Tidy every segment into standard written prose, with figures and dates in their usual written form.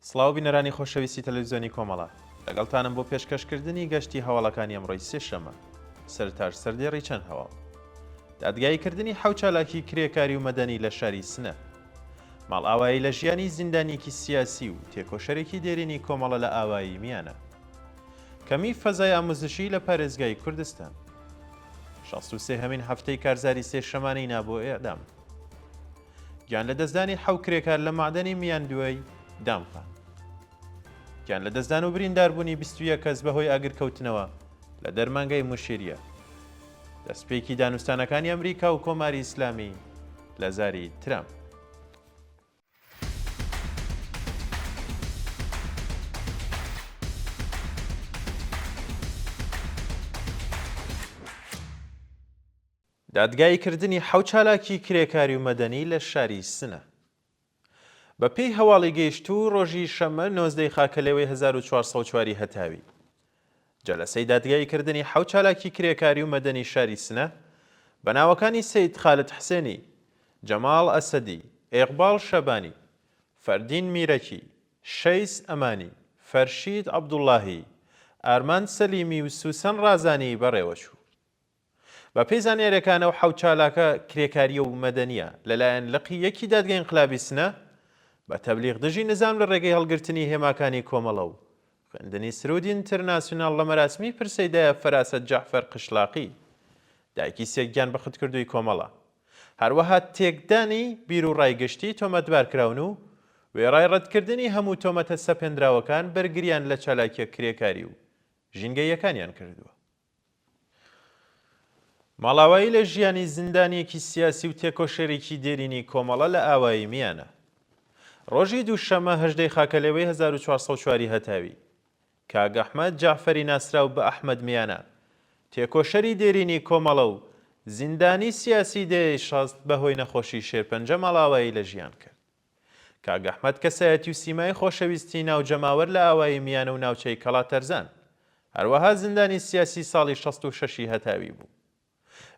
سڵاو بینەرانی خۆشەویستی تەلەڤیزیۆنی کۆمەڵە لەگەڵتانم بۆ پێشکەشکردنی گەشتی هەواڵەکانی ئەمڕۆی سێشەمە سەرتاش سەردێڕی چەند هەواڵ دادگاییکردنی حەوت چالاکی کرێکاری و مەدەنی لە شاری سنە ماڵ ئاوایی لە ژیانی زیندانێکی سیاسی و تێکۆشەرێکی دێرینی کۆمەڵە لە ئاوایی میانە کەمی فەزای ئامۆزشی لە پارێزگای کوردستان 63 هەمین هەفتەی کارزاری سێشەمانەی نابۆ ئێدام گیان لە دەستدانی حەوت کرێکار لە معدەنی میان دوای دامخان گیان لە دەستدان و برینداربوونی 21 کەس بەهۆی ئاگرکەوتنەوە لە دەرمانگەی موشیریە دەستپێکی دانوستانەکانی ئەمریکا و کۆماری ئیسلامی لە زاری ترامپ دادگاییکردنی حەوت چالاکی کرێکاری و مەدەنی لە شاری سنە بەپێی هەواڵی گەیشتوو ڕۆژی شەمە 19 خاکەلێوەی 1404 هەتاوی جەلەسەی دادگاییکردنی حەوت چالاکی کرێکاری و مەدەنی شاری سنە بە ناوەکانی سەید خالد حسێنی، جەماڵ ئەسەدی، ئێقباڵ شەبانی، فەردین میرەکی، شەیس ئەمانی، فەرشید عەبدوڵڵاهی، ئارمان سەلیمی و سوسەن ڕازانی بەڕێوەچوو. بەپێی زانیاریەکانەوە حەوت چالاکە کرێکاریە و مەدەنیە لەلایەن لقی یەکی دادگای ئینقلابی سنە بە تەبلیغ دژی نظام لە ڕێگەی هەڵگرتنی هێماکانی کۆمەڵە و خوێندنی سرودی ئینتەرناسیۆناڵ لە مەراسمی پرسەیدایە فەراسەت جەعفەر قشلاقی دایکی سێکگیان بەخودکردووی کۆمەڵە هەروەها تێکدانی بیر و ڕایگەشتی تۆمەتبارکراون و وێڕای ڕەتکردنی هەموو تۆمەتە سەپێنراوەکان بەرگریان لە چالاکیە کرێکاری و ژینگەییەکانیان کردووە. ماڵاوایی لە ژیانی زیندانیەکی سیاسی و تێکۆشەرێکی دێرینی کۆمەڵە لە ئاوایی میانە ڕۆژی دووشەمە 18 خاکەلێوەی 1404 هەتاوی کاگ ئەحمەد جەعفەری ناسراو بە ئەحمەد میانە تێکۆشەری دێرینی کۆمەڵە و زیندانی سیاسی دەیەی 60 بەهۆی نەخۆشی شێرپەنجە ماڵاوایی لە ژیان کرد. کاگ ئەحمەد کەسایەتی و سیمای خۆشەویستی ناوجەماوەر لە ئاوایی میانە و ناوچەی کەڵاتەرزان هەروەها زیندانی سیاسی ساڵی 66 هەتاوی بوو.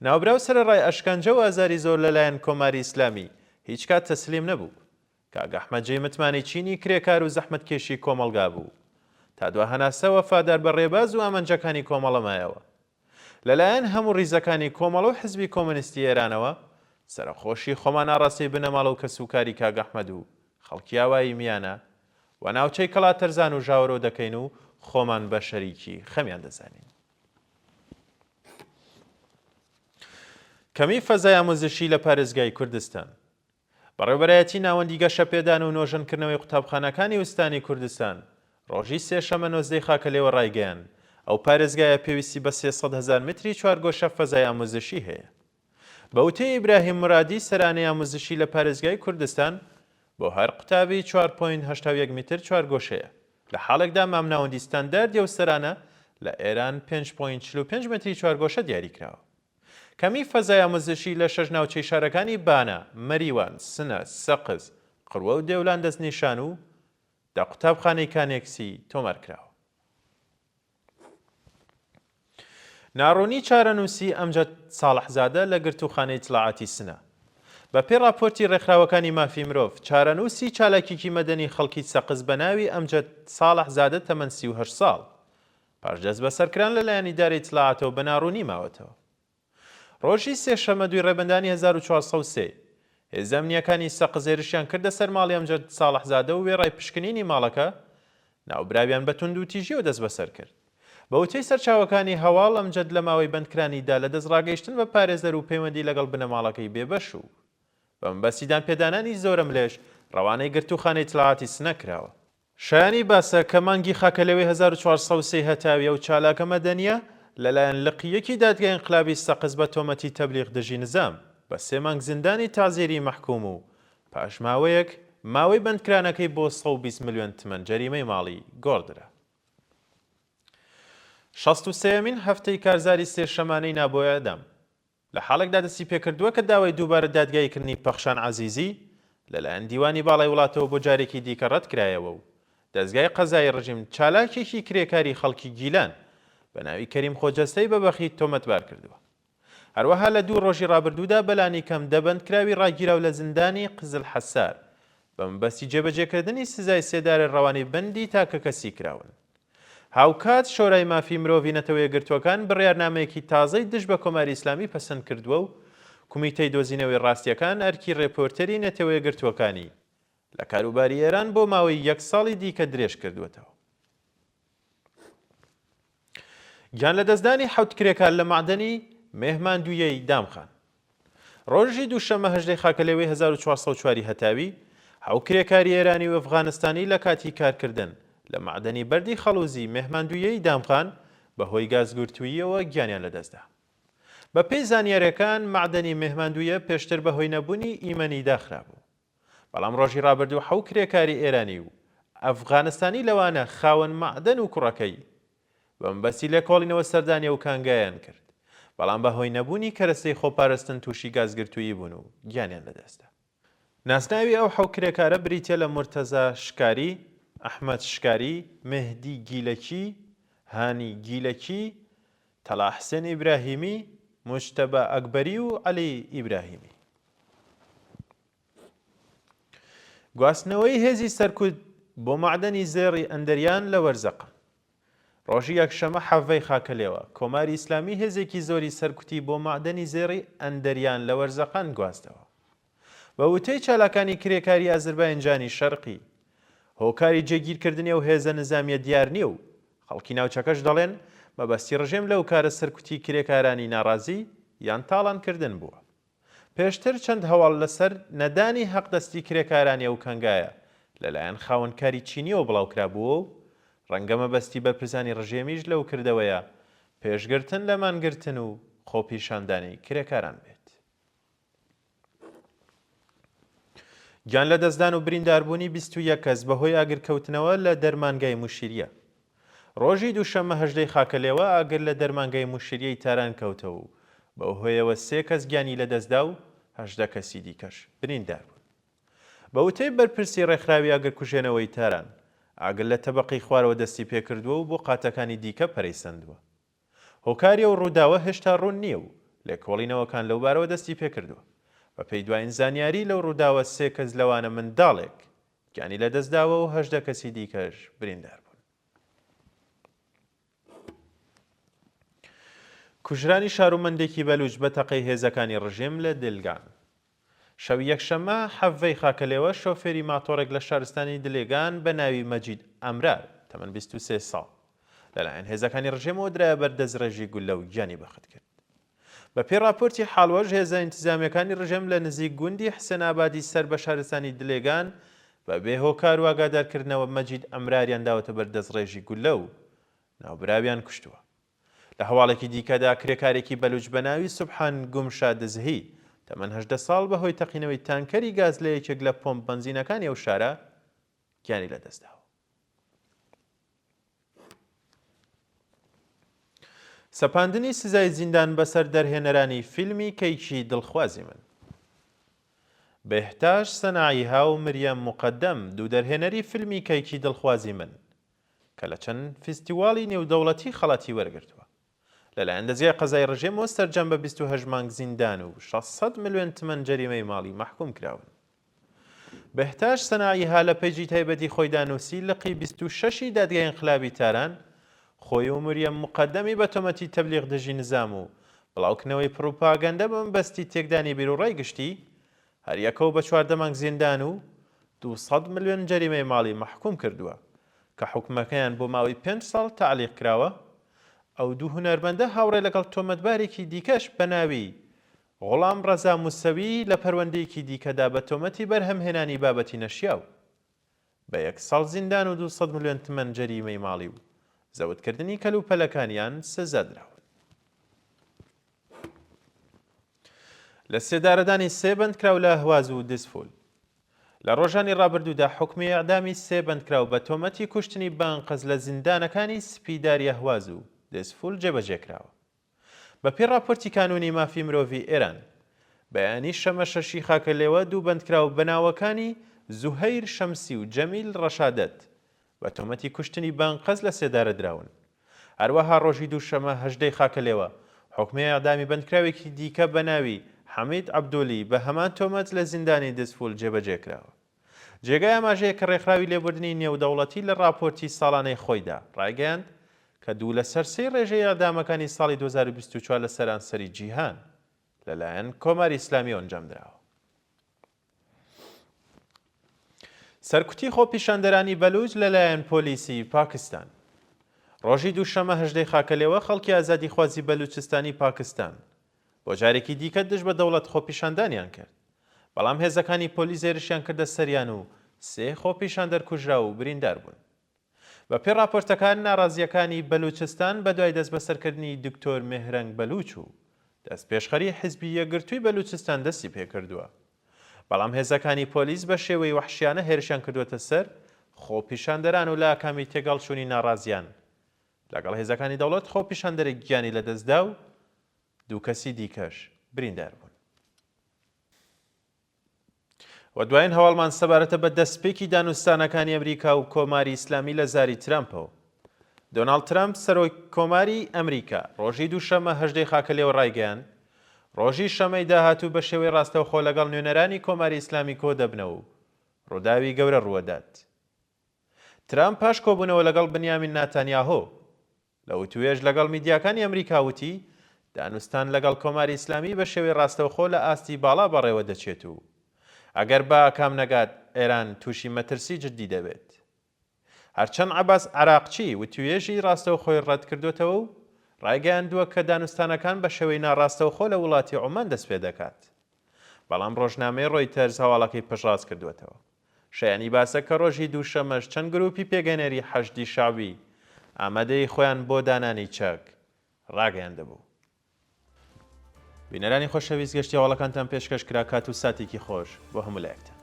ناوبراو سەرەڕای ئەشکەنجە و ئازاری زۆر لەلایەن کۆماری ئیسلامی هیچ کات تەسلیم نەبوو. کاگ ئەحمەد جێی متمانەی چینی کرێکار و زەحمەتکێشی کۆمەڵگا بوو تا دوا هەناسە وەفادار بە ڕێباز و ئامانجەکانی کۆمەڵەمایەوە. لەلایەن هەموو ڕیزەکانی کۆمەڵە و حزبی کۆمونیستی ئێرانەوە سەرخۆشی خۆمان ئاڕاستی بنەماڵە و کەسوکاری کاگ ئەحمەد و خەڵکی ئاوایی میانە و ناوچەی کەڵاتەرزان و ژاورۆ دەکەین و خۆمان بە شەریکی خەمیان دەزانین. کەمی فەزای ئامۆزشی لە پارێزگای کوردستان بەڕێوەبەرایەتی ناوەندی گەشەپێدان و نۆژەنکردنەوەی قوتابخانەکانی وستانی کوردستان ڕۆژی سێشەمە 19 خاکەلێوە ڕایگەیان ئەو پارێزگایە پێویستی بە 300,000 متری چوارگۆشە فەزای ئامۆزشی هەیە. بە وتەی ئیبراهیم مرادی سەرانەی ئامۆزشی لە پارێزگای کوردستان بۆ هەر قوتابی 4.81 متر چوارگۆشەیە لە حاڵێکدا مامناوەندی ستانداردی ئەو سەرانە لە ئێران 5.45 متری چوارگۆشە دیاریکراوە. کەمی فەزای ئامۆزشی لە 6 ناوچەی شارەکانی بانە، مەریوان، سنە، سەقز، قڕوە و دێولان دەستنیشان و دا قوتابخانەی کانێکسی تۆمارکراوە. ناڕوونی چارەنووسی ئەمجەد ساڵحزادە لە گرتووخانەی تڵاعاتی سنە بەپێی راپۆرتی ڕێکخراوەکانی مافی مرۆڤ چارەنووسی چالاکیی مەدەنی خەڵکی سەقز بە ناوی ئەمجەد ساڵحزادە تەمەن 38 ساڵ پاشدەست بەسەرکران لەلایەن ئیدارەی تڵاعاتەوە بە ناڕوونی ماوەتەوە. ڕۆژی سێشەمە دوی ڕێبەندانی 1403 هێزە ئەمنیەکانی سەقز هێرشیان کردە سەر ماڵی ئەمجەد ساڵحزادە و وێڕای پشکنینی ماڵەکە ناوبراویان بە توند و تیژیەوە دەست بەسەر کرد. بە وتەی سەرچاوەکانی هەواڵ ئەمجەد لە ماوەی بەندکرانیدا لە دەست ڕاگەیشتن بە پارێزەر و پەیوەندی لەگەڵ بنەماڵەکەی بێبەش و بە مەبەستیدان پێدانانی زۆرە ملێژ ڕەوانەی گرتووخانەی تڵاعاتی سنە کراوە. شایانی باسە کە مانگی خاکەلێوەی 1403 هەتاویە و چالاکە مەدەنیە لەلایەن لقیەکی دادگای ئینقلابی سەقز بە تۆمەتی تەبلیغ دژی نزام بە 3 مانگ زیندانی تازیری مەحکوم و پاش ماوەیەک ماوەی بەندکرانەکەی بۆ 120 ملیۆن تمەن جەریمەی ماڵی گۆڕدرا. 63مین هەفتەی کارزاری سێشەمانەی نابۆ ئێدام لە حاڵێکدا دەستی پێکردووە کە داوای دووبارە دادگاییکردنی پەخشان عەزیزی لەلایەن دیوانی باڵای وڵاتەوە بۆ جارێکی دیکە ڕەت کرایەوە و دەستگای قەزای ڕژیم چالاکێکی کرێکاری خەڵکی گیلان بە ناوی کەریم خۆجەستەی بەبەخی تۆمەتبار کردووە. هەروەها لە 2 ڕۆژی ڕابردوودا بەلانی کەم دەبەندکراوی ڕاگیراو لە زیندانی قزل حەسار بە مەبەستی جێبەجێکردنی سزای سێدارە ڕەوانەی بەندی تاکە کەسی کراون. هاوکات شۆرای مافی مرۆڤی نەتەوە یەکگرتووەکان بڕیارنامەیەکی تازەی دژ بە کۆماری ئیسلامی پەسەند کردووە و کومیتەی دۆزینەوەی ڕاستیەکان ئەرکی ڕێپۆرتەری نەتەوە یەکگرتووەکانی لە کاروباری ئێران بۆ ماوەی 1 ساڵی دیکە درێژ کردوێتەوە. گیان لە دەستدانی حەوت کرێکار لە معدەنی مێهماندوویەی دامخان. ڕۆژی دووشەمە 18 خاکەلێوەی 1404 هەتاوی حەوت کرێکاری ئێرانی و ئەفغانستانی لە کاتی کارکردن لە معدەنی بەردی خەڵوزی مێهماندوویەی دامخان بەهۆی گازگورتوویەوە گیانیان لەدەستدا. بە پێی زانیاریەکان معدەنی مێهماندوویە پێشتر بەهۆی نەبوونی ئیمەنی داخرابوو. بەڵام ڕۆژی ڕابردوو حەوت کرێکاری ئێرانی و ئەفغانستانی لەوانە خاوەن معدەن و کوڕەکەی بە مەبەستی لێکۆڵینەوە سەردانیە و کانگایان کرد. بەڵام بەهۆی نەبوونی کەرەستەی خۆپاراستن تووشی گازگرتوویی بوون و گیانیان لەدەستدا. ناسناوی ئەو حەوت کرێکارە بریتیە لە مورتەزا شکاری، ئەحمەد شکاری، مهدی گیلەکی، هانی گیلەکی، تەلا حسێن ئیبراهیمی، موجتەبە ئەکبەری و عەلی ئیبراهیمی. گواستنەوەی هێزی سەرکوت بۆ معدەنی زێڕی ئەندەریان لە وەرزەقە. ڕۆژی یەکشەمە حەڤەی خاکەلێوە کۆماری ئیسلامی هێزێکی زۆری سەرکوتی بۆ معدەنی زێڕی ئەندەریان لە وەرزەقان گواستەوە. بە وتەی چالاکانی کرێکاری ئازەربایجانی شەرقی هۆکاری جێگیرکردنی و هێزە نظامیە دیار نییە و خەڵکی ناوچەکەش دەڵێن مەبەستی ڕژێم لەو کارە سەرکوتی کرێکارانی ناڕازی یان تاڵانکردن بووە. پێشتر چەند هەواڵ لەسەر نەدانی حەقدەستی کرێکارانی ئەو کەنگایە لەلایەن خاوەنکاری چینیەوە بڵاوکرابووە و ڕەنگە مەبەستی بەرپرسانی ڕژێمیش لەو کردەوەیە پێشگرتن لە مانگرتن و خۆپیشاندانی کرێکاران بێت. گیان لە دەستدان و برینداربوونی 21 کەس بەهۆی ئاگرکەوتنەوە لە دەرمانگای موشیریە. ڕۆژی دووشەمە 18 خاکەلێوە ئاگر لە دەرمانگای موشیریەی تاران کەوتەوە و بەهۆیەوە 3 کەس گیانی لەدەستدا و 18 کەسی دیکەش بریندار بوون. بە وتەی بەرپرسی ڕێکخراوی ئاگرکوژێنەوەی تاران ئاگر لە تەبەقی خوارەوە دەستی پێکردووە و بۆ قاتەکانی دیکە پەرەیسەندووە. هۆکاری ئەو ڕووداوە هێشتا ڕوون نییە و لێکۆڵینەوەکان لەو بارەوە دەستی پێکردووە. بە پێی دوایین زانیاری لەو ڕووداوە 3 کەس لەوانە منداڵێک گیانی لەدەستداوە و 18 کەسی دیکەش بریندار بوون. کوژرانی شارومەندێکی بەلوچ بە تەقەی هێزەکانی ڕژێم لە دلگان. شەوی یەکشەمە حەڤەی خاکەلێوە شۆفێری ماتۆڕێک لە شارستانی دلێگان بە ناوی مەجید ئەمرار تەمەن 23 ساڵ لەلایەن هێزەکانی ڕژێمەوە درایە بەردەستڕێژی گولە و گیانی بەخت کرد. بە پێی راپۆرتی حاڵوەژ هێزە ئینتیزامیەکانی ڕژێم لە نزیک گوندی حسێنابادی سەر بە شارستانی دلێگان بە بێهۆکار و ئاگادارکردنەوە مەجید ئەمراریان داوەتە بەردەستڕێژی گولە و ناوبراویان کوشتووە. لە هەواڵێکی دیکەدا کرێکارێکی بەلوچ بە ناوی سوبحان گومشا دزهی تەمەن 18 ساڵ بەهۆی تەقینەوەی تانکەری گاز لە یەکێک لە پۆمپ بەنزینەکانی ئەو شارە گیانی لەدەستداوە. سەپاندنی سزای زیندان بەسەر دەرهێنەرانی فیلمی کەیکی دڵخوازی من. بێهتاش سەناعیها و مریەم موقەدەم دوو دەرهێنەری فیلمی کەیکی دڵخوازی من کە لە چەند فیستیواڵی نێودەوڵەتی خەڵاتی وەرگرتووە لەلایەن دەزگای قەزای ڕژێمەوە سەرجەم بە 28 مانگ زیندان و 600 ملیۆن تمەن جەریمەی ماڵی مەحکوم کراون. بێهتاش سەناعیها لە پەیجی تایبەتی خۆی دانووسی لقی 26 دادگای ئینقلابی تاران خۆی و مریەم موقەدەمی بە تۆمەتی تەبلیغ دژی نزام و بڵاوکردنەوەی پڕۆپاگەندە بە مەبەستی تێکدانی بیرۆڕای گشتی هەریەکە و بە 14 مانگ زیندان و 200 ملیۆن جەریمەی ماڵی مەحکوم کردووە کە حکومەکەیان بۆ ماوەی 5 ساڵ تەعلیق کراوە. ئەو دوو هونەرمەندە هاوڕێ لەگەڵ تۆمەتبارێکی دیکەش بە ناوی غوڵام ڕەزا موسەوی لە پەروەندەیەکی دیکەدا بە تۆمەتی بەرهەمهێنانی بابەتی نەشیاو بە 1 ساڵ زیندان و 200 ملیۆن تمەن جەریمەی ماڵی و زەوتکردنی کەلوپەلەکانیان سزا دراون. لە سێدارەدانی 3 بەندکراو لە ئەهواز و دسفول لە ڕۆژانی ڕابردوودا حکمی ئەعدامی 3 بەندکراو بە تۆمەتی کوشتنی بانقەز لە زیندانەکانی سپیداری ئەهواز و دسفول جێبەجێکراوە. بە پێی راپۆرتی کانونی مافی مرۆڤی ئێران بەیانی شەمە 6 خاکەلێوە دوو بەندکراو بەناوەکانی زوهەیر شەمسی و جەمیل ڕەشادەت بە تۆمەتی کوشتنی بانقەز لە سێدارە دراون. هەروەها ڕۆژی دووشەمە 18 خاکەلێوە حکمی ئەعدامی بەندکراوێکی دیکە بە ناوی حەمید عەبدولی بە هەمان تۆمەت لە زیندانی دسفول جێبەجێکراوە. جێگای ئاماژەیە کە ڕێکخراوی لێبوردنی نێودەوڵەتی لە راپۆرتی ساڵانەی خۆیدا ڕایگەیاند کە 2 لە سەر 3 ڕێژەی ئەقدامەکانی ساڵی 2024 لە سەرانسەری جیهان لەلایەن کۆماری ئیسلامی ئەنجامدراوە. سەرکوتی خۆپیشاندەرانی بەلوچ لەلایەن پۆلیسی پاکستان. ڕۆژی دووشەمە 18 خاکەلێوە خەڵکی ئازادیخوازی بەلوچستانی پاکستان بۆ جارێکی دیکە دژ بە دەوڵەت خۆپیشاندانیان کرد، بەڵام هێزەکانی پۆلیس هێرشیان کردە سەریان و 3 خۆپیشاندەر کوژرا و بریندار بوون. بە پێی راپۆرتەکان ناڕازیەکانی بەلوچستان بەدوای دەست بەسەرکردنی دکتۆر مهرەنگ بەلوچ و دەست پێشخەری حیزبی یەکگرتووی بەلوچستان دەستی پێکردووە، بەڵام هێزەکانی پۆلیس بە شێوەی وەحشیانە هێرشیان کردووەتە سەر خۆپیشاندەران و لاکامی تێگەڵچوونی ناڕازیان لەگەڵ هێزەکانی دەوڵەت خۆپیشاندەرێک گیانی لەدەستدا و 2 کەسی دیکەش بریندار بوون. و دوایین هەواڵمان سەبارەتە بە دەستپێکی دانوستانەکانی ئەمریکا و کۆماری ئیسلامی لە زاری ترامپەوە. دۆناڵد ترامپ سەرۆی کۆماری ئەمریکا ڕۆژی دووشەمە 18 خاکەلێوە ڕایگەیاند ڕۆژی شەمەی داهاتوو بە شێوەی ڕاستەوخۆ لەگەڵ نوێنەرانی کۆماری ئیسلامی کۆ دەبنەوە و ڕووداوی گەورە ڕووەدات. ترامپ پاش کۆبوونەوە لەگەڵ بنیامین ناتانیاهۆ لە وتوێژ لەگەڵ میدیاکانی ئەمریکا وتی دانوستان لەگەڵ کۆماری ئیسلامی بە شێوەی ڕاستەوخۆ لە ئاستی باڵا بەڕێوە دەچێت و ئەگەر بە ئاکام نەگات ئێران تووشی مەترسی جددی دەبێت. هەرچەند عەباس عەراقچی وتوێژی ڕاستەوخۆی ڕەت کردوێتەوە و ڕایگەیاندووە کە دانوستانەکان بە شێوەی ناڕاستەوخۆ لە وڵاتی عومان دەست پێ دەکات، بەڵام ڕۆژنامەی ڕۆیتەرز هەواڵەکەی پشتڕاست کردوێتەوە. شایانی باسە کە ڕۆژی دووشەمەش چەند گروپی پێگەنێری حەشدی شاوی ئامادەی خۆیان بۆ دانانی چەک ڕاگەیاندەبوو. بینەرانی خۆشەویست گەشتی هەواڵەکانتان پێشکەش کرا، کات و ساتێکی خۆش بۆ هەموو لایەکتان.